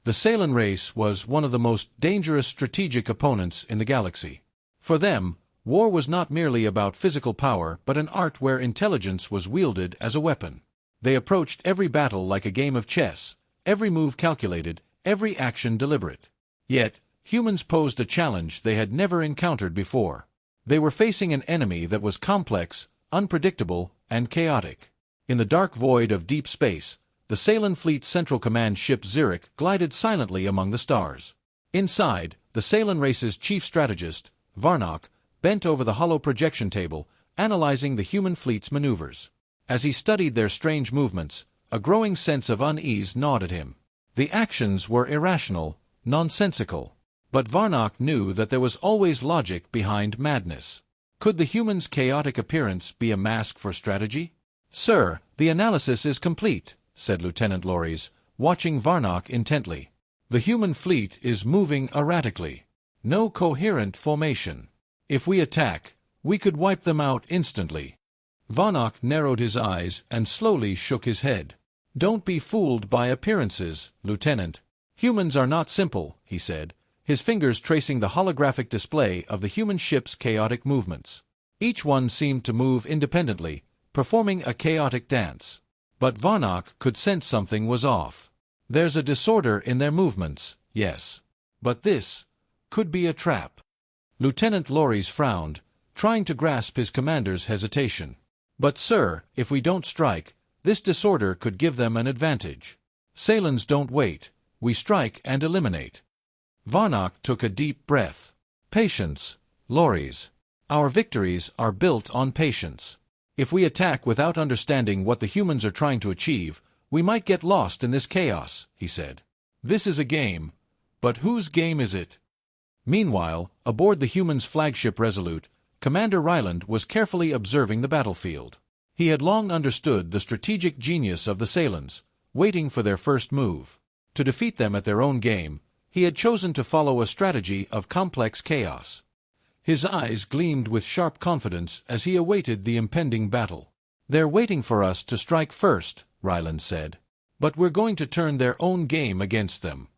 The Sailan race was one of the most dangerous strategic opponents in the galaxy. For them, war was not merely about physical power but an art where intelligence was wielded as a weapon. They approached every battle like a game of chess, every move calculated, every action deliberate. Yet, humans posed a challenge they had never encountered before. They were facing an enemy that was complex, unpredictable, and chaotic. In the dark void of deep space, the Sailan Fleet's Central Command ship Zurich glided silently among the stars. Inside, the Sailan race's chief strategist, Varnock, bent over the hollow projection table, analyzing the human fleet's maneuvers. As he studied their strange movements, a growing sense of unease gnawed at him. The actions were irrational, nonsensical. But Varnock knew that there was always logic behind madness. Could the humans' chaotic appearance be a mask for strategy? "Sir, the analysis is complete," said Lieutenant Lories, watching Varnock intently. "The human fleet is moving erratically. No coherent formation. If we attack, we could wipe them out instantly." Varnock narrowed his eyes and slowly shook his head. "Don't be fooled by appearances, Lieutenant. Humans are not simple," he said, his fingers tracing the holographic display of the human ship's chaotic movements. Each one seemed to move independently, performing a chaotic dance. But Varnock could sense something was off. There's a disorder in their movements, yes. But this could be a trap. Lieutenant Lories frowned, trying to grasp his commander's hesitation. "But sir, if we don't strike, this disorder could give them an advantage. Sailans don't wait, we strike and eliminate." Varnock took a deep breath. "Patience, Lories. Our victories are built on patience. If we attack without understanding what the humans are trying to achieve, we might get lost in this chaos," he said. "This is a game, but whose game is it?" Meanwhile, aboard the humans' flagship Resolute, Commander Ryland was carefully observing the battlefield. He had long understood the strategic genius of the Sailans, waiting for their first move. To defeat them at their own game, he had chosen to follow a strategy of complex chaos. His eyes gleamed with sharp confidence as he awaited the impending battle. "They're waiting for us to strike first," Ryland said. "But we're going to turn their own game against them."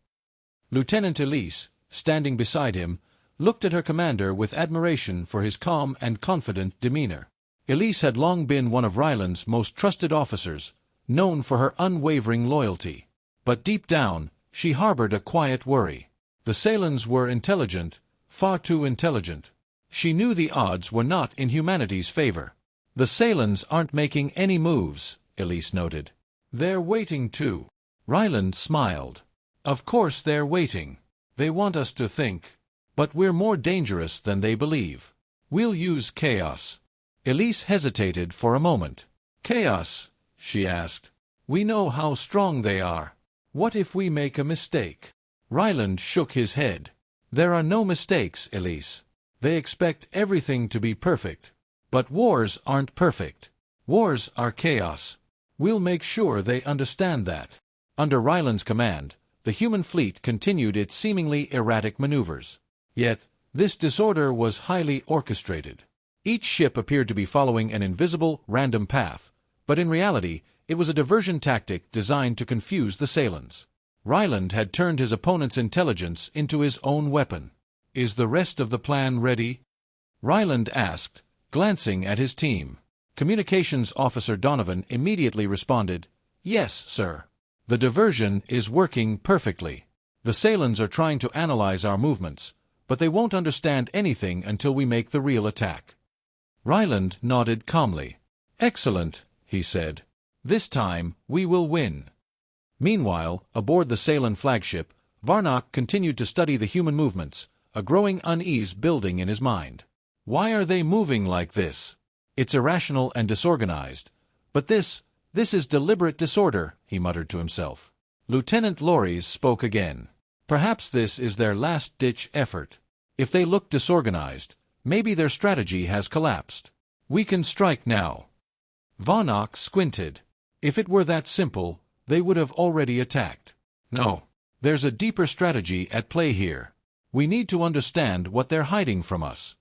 Lieutenant Elise, standing beside him, looked at her commander with admiration for his calm and confident demeanor. Elise had long been one of Ryland's most trusted officers, known for her unwavering loyalty. But deep down, she harbored a quiet worry. The Sailans were intelligent, far too intelligent. She knew the odds were not in humanity's favor. "The Sailans aren't making any moves," Elise noted. "They're waiting too." Ryland smiled. "Of course they're waiting. They want us to think. But we're more dangerous than they believe. We'll use chaos." Elise hesitated for a moment. "Chaos?" she asked. "We know how strong they are. What if we make a mistake?" Ryland shook his head. "There are no mistakes, Elise. They expect everything to be perfect. But wars aren't perfect. Wars are chaos. We'll make sure they understand that." Under Ryland's command, the human fleet continued its seemingly erratic maneuvers. Yet, this disorder was highly orchestrated. Each ship appeared to be following an invisible, random path, but in reality, it was a diversion tactic designed to confuse the Sailans. Ryland had turned his opponent's intelligence into his own weapon. "Is the rest of the plan ready?" Ryland asked, glancing at his team. Communications Officer Donovan immediately responded, "Yes, sir. The diversion is working perfectly. The Sailans are trying to analyze our movements, but they won't understand anything until we make the real attack." Ryland nodded calmly. "Excellent," he said. "This time, we will win." Meanwhile, aboard the Sailan flagship, Varnock continued to study the human movements, a growing unease building in his mind. "Why are they moving like this? It's irrational and disorganized. But this is deliberate disorder," he muttered to himself. Lieutenant Lories spoke again. "Perhaps this is their last-ditch effort. If they look disorganized, maybe their strategy has collapsed. We can strike now." Varnock squinted. If it were that simple, they would have already attacked. No, there's a deeper strategy at play here. We need to understand what they're hiding from us.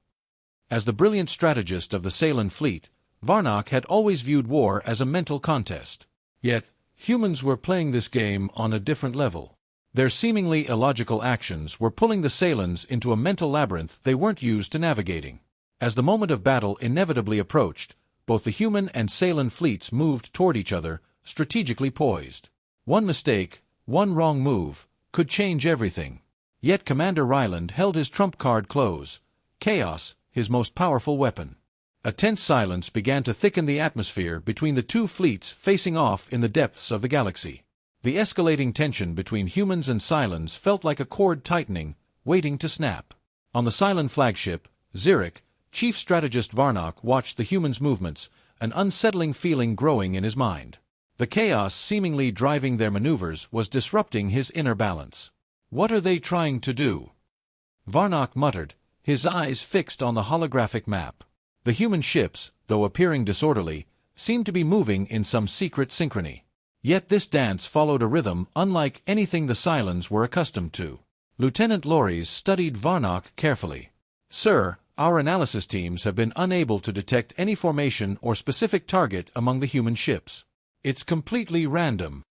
As the brilliant strategist of the Sailan fleet, Varnock had always viewed war as a mental contest. Yet, humans were playing this game on a different level. Their seemingly illogical actions were pulling the Cylons into a mental labyrinth they weren't used to navigating. As the moment of battle inevitably approached, both the human and Cylon fleets moved toward each other, strategically poised. One mistake, one wrong move, could change everything. Yet Commander Ryland held his trump card close, chaos, his most powerful weapon. A tense silence began to thicken the atmosphere between the two fleets facing off in the depths of the galaxy. The escalating tension between humans and Cylons felt like a cord tightening, waiting to snap. On the Cylon flagship, Zurich, Chief Strategist Varnock watched the humans' movements, an unsettling feeling growing in his mind. The chaos seemingly driving their maneuvers was disrupting his inner balance. What are they trying to do? Varnock muttered, his eyes fixed on the holographic map. The human ships, though appearing disorderly, seemed to be moving in some secret synchrony. Yet this dance followed a rhythm unlike anything the Cylons were accustomed to. Lieutenant Lories studied Varnock carefully. "Sir, our analysis teams have been unable to detect any formation or specific target among the human ships. It's completely random."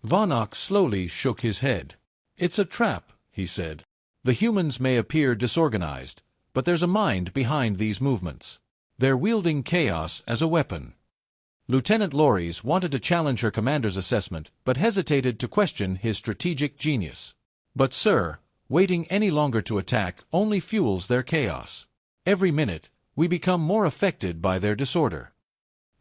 Varnock slowly shook his head. "It's a trap," he said. "The humans may appear disorganized, but there's a mind behind these movements. They're wielding chaos as a weapon." Lieutenant Lories wanted to challenge her commander's assessment, but hesitated to question his strategic genius. "But sir, waiting any longer to attack only fuels their chaos. Every minute, we become more affected by their disorder."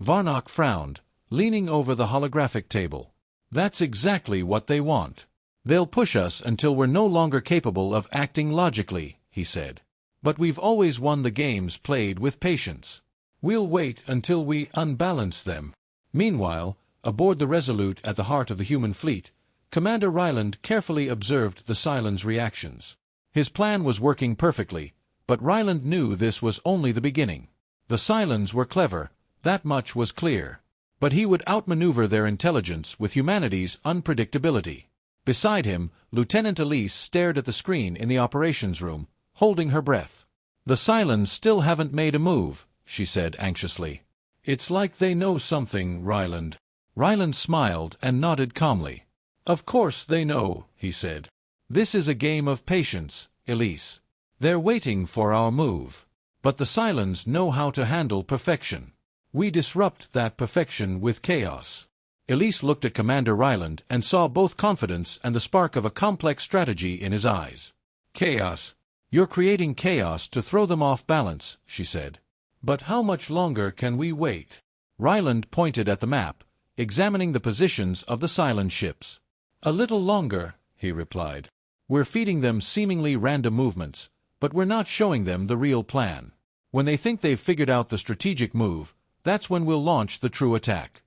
Varnock frowned, leaning over the holographic table. "That's exactly what they want. They'll push us until we're no longer capable of acting logically," he said. "But we've always won the games played with patience. We'll wait until we unbalance them." Meanwhile, aboard the Resolute at the heart of the human fleet, Commander Ryland carefully observed the Cylons' reactions. His plan was working perfectly, but Ryland knew this was only the beginning. The Cylons were clever, that much was clear. But he would outmaneuver their intelligence with humanity's unpredictability. Beside him, Lieutenant Elise stared at the screen in the operations room, holding her breath. "The Cylons still haven't made a move," she said anxiously. "It's like they know something, Ryland." Ryland smiled and nodded calmly. "Of course they know," he said. "This is a game of patience, Elise. They're waiting for our move. But the Cylons know how to handle perfection. We disrupt that perfection with chaos." Elise looked at Commander Ryland and saw both confidence and the spark of a complex strategy in his eyes. "Chaos. You're creating chaos to throw them off balance," she said. "But how much longer can we wait?" Ryland pointed at the map, examining the positions of the Cylon ships. "A little longer," he replied. "We're feeding them seemingly random movements, but we're not showing them the real plan. When they think they've figured out the strategic move, that's when we'll launch the true attack."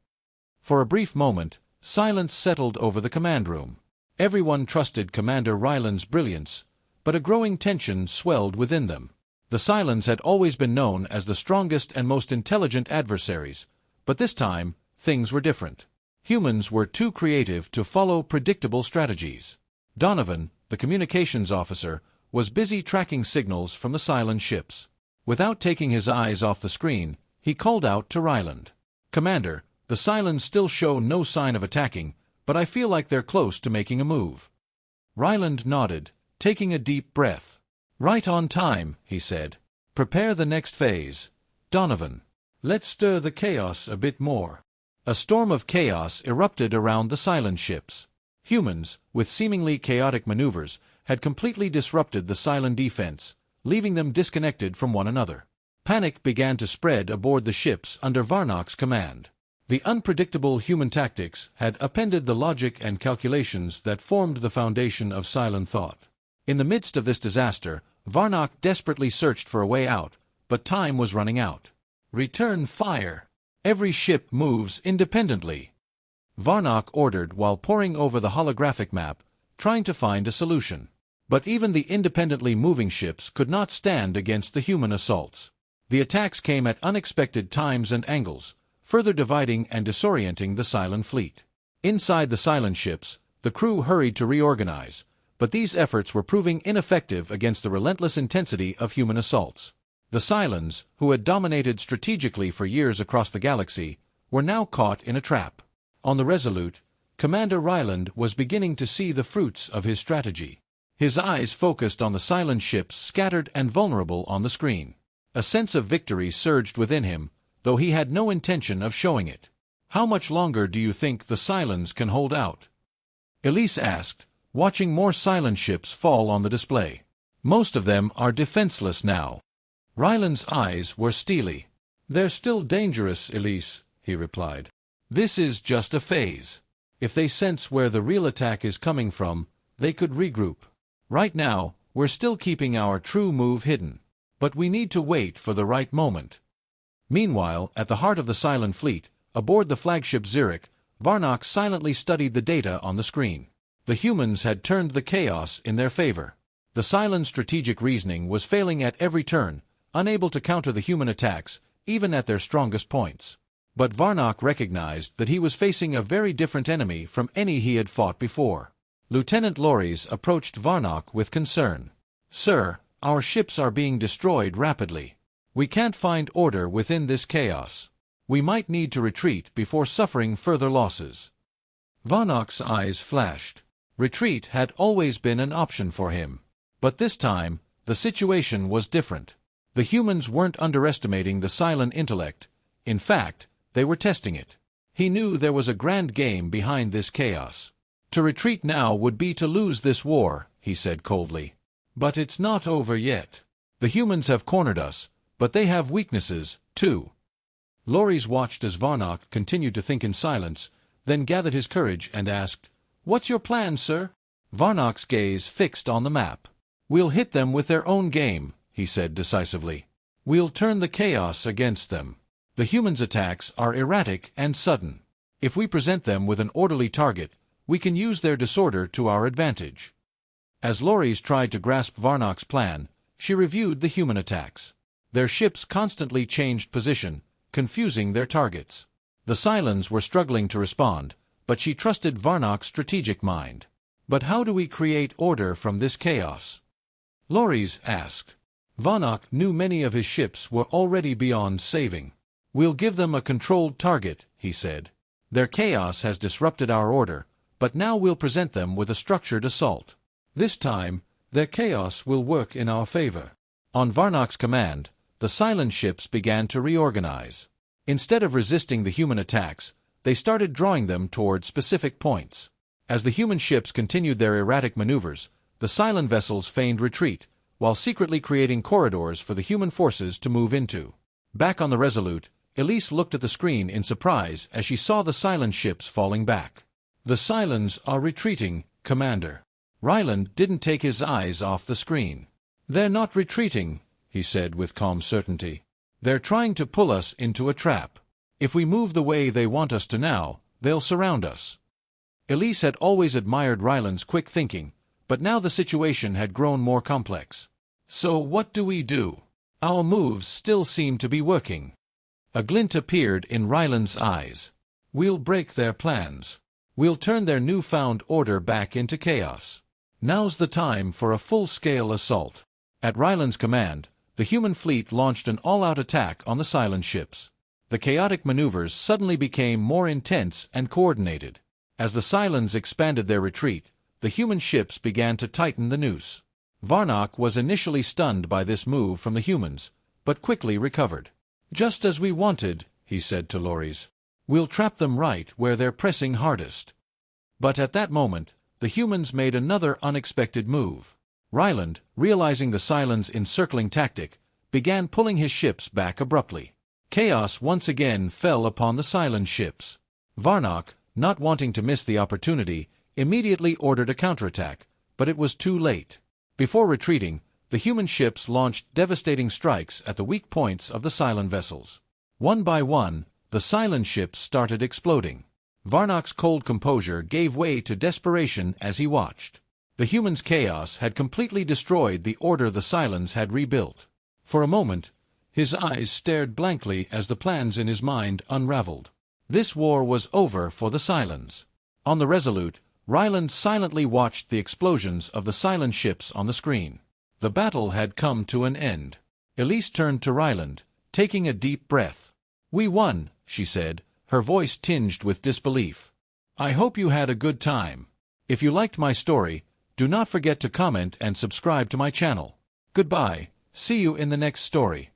For a brief moment, silence settled over the command room. Everyone trusted Commander Ryland's brilliance, but a growing tension swelled within them. The Cylons had always been known as the strongest and most intelligent adversaries, but this time, things were different. Humans were too creative to follow predictable strategies. Donovan, the communications officer, was busy tracking signals from the Cylon ships. Without taking his eyes off the screen, he called out to Ryland. "Commander, the Cylons still show no sign of attacking, but I feel like they're close to making a move." Ryland nodded, taking a deep breath. "Right on time," he said. "Prepare the next phase. Donovan, let's stir the chaos a bit more." A storm of chaos erupted around the Cylon ships. Humans, with seemingly chaotic maneuvers, had completely disrupted the Cylon defense, leaving them disconnected from one another. Panic began to spread aboard the ships under Varnock's command. The unpredictable human tactics had upended the logic and calculations that formed the foundation of Cylon thought. In the midst of this disaster, Varnock desperately searched for a way out, but time was running out. "Return fire. Every ship moves independently," Varnock ordered while poring over the holographic map, trying to find a solution. But even the independently moving ships could not stand against the human assaults. The attacks came at unexpected times and angles, further dividing and disorienting the Cylon fleet. Inside the Cylon ships, the crew hurried to reorganize, but these efforts were proving ineffective against the relentless intensity of human assaults. The Cylons, who had dominated strategically for years across the galaxy, were now caught in a trap. On the Resolute, Commander Ryland was beginning to see the fruits of his strategy. His eyes focused on the silent ships scattered and vulnerable on the screen. A sense of victory surged within him, though he had no intention of showing it. "How much longer do you think the Cylons can hold out?" Elise asked, watching more silent ships fall on the display. "Most of them are defenseless now." Ryland's eyes were steely. "They're still dangerous, Elise," he replied. "This is just a phase. If they sense where the real attack is coming from, they could regroup. Right now, we're still keeping our true move hidden. But we need to wait for the right moment." Meanwhile, at the heart of the Cylon fleet, aboard the flagship Zurich, Varnock silently studied the data on the screen. The humans had turned the chaos in their favor. The Cylon strategic reasoning was failing at every turn, unable to counter the human attacks, even at their strongest points. But Varnock recognized that he was facing a very different enemy from any he had fought before. Lieutenant Loris approached Varnock with concern. "Sir, our ships are being destroyed rapidly. We can't find order within this chaos. We might need to retreat before suffering further losses." Varnock's eyes flashed. Retreat had always been an option for him. But this time, the situation was different. The humans weren't underestimating the Cylon intellect. In fact, they were testing it. He knew there was a grand game behind this chaos. "To retreat now would be to lose this war," he said coldly. "But it's not over yet. The humans have cornered us, but they have weaknesses, too." Loris watched as Varnock continued to think in silence, then gathered his courage and asked, "What's your plan, sir?" Varnock's gaze fixed on the map. "We'll hit them with their own game," he said decisively. "We'll turn the chaos against them. The humans' attacks are erratic and sudden. If we present them with an orderly target, we can use their disorder to our advantage." As Loris tried to grasp Varnock's plan, she reviewed the human attacks. Their ships constantly changed position, confusing their targets. The Cylons were struggling to respond, but she trusted Varnock's strategic mind. "But how do we create order from this chaos?" Loris asked. Varnock knew many of his ships were already beyond saving. "We'll give them a controlled target," he said. "Their chaos has disrupted our order, but now we'll present them with a structured assault. This time, their chaos will work in our favor." On Varnock's command, the Cylon ships began to reorganize. Instead of resisting the human attacks, they started drawing them toward specific points. As the human ships continued their erratic maneuvers, the Cylon vessels feigned retreat, while secretly creating corridors for the human forces to move into. Back on the Resolute, Elise looked at the screen in surprise as she saw the Cylon ships falling back. "The Cylons are retreating, Commander." Ryland didn't take his eyes off the screen. "They're not retreating," he said with calm certainty. "They're trying to pull us into a trap. If we move the way they want us to now, they'll surround us." Elise had always admired Ryland's quick thinking, but now the situation had grown more complex. "So what do we do? Our moves still seem to be working." A glint appeared in Ryland's eyes. "We'll break their plans. We'll turn their newfound order back into chaos. Now's the time for a full-scale assault." At Ryland's command, the human fleet launched an all-out attack on the Cylon ships. The chaotic maneuvers suddenly became more intense and coordinated. As the Cylons expanded their retreat, the human ships began to tighten the noose. Varnock was initially stunned by this move from the humans, but quickly recovered. "Just as we wanted," he said to Loris. "We'll trap them right where they're pressing hardest." But at that moment, the humans made another unexpected move. Ryland, realizing the Cylons' encircling tactic, began pulling his ships back abruptly. Chaos once again fell upon the Cylon ships. Varnock, not wanting to miss the opportunity, immediately ordered a counterattack, but it was too late. Before retreating, the human ships launched devastating strikes at the weak points of the Cylon vessels. One by one, the Cylon ships started exploding. Varnock's cold composure gave way to desperation as he watched. The humans' chaos had completely destroyed the order the Cylons had rebuilt. For a moment, his eyes stared blankly as the plans in his mind unraveled. This war was over for the Cylons. On the Resolute, Ryland silently watched the explosions of the Cylon ships on the screen. The battle had come to an end. Elise turned to Ryland, taking a deep breath. "We won," she said, her voice tinged with disbelief. I hope you had a good time. If you liked my story, do not forget to comment and subscribe to my channel. Goodbye, see you in the next story.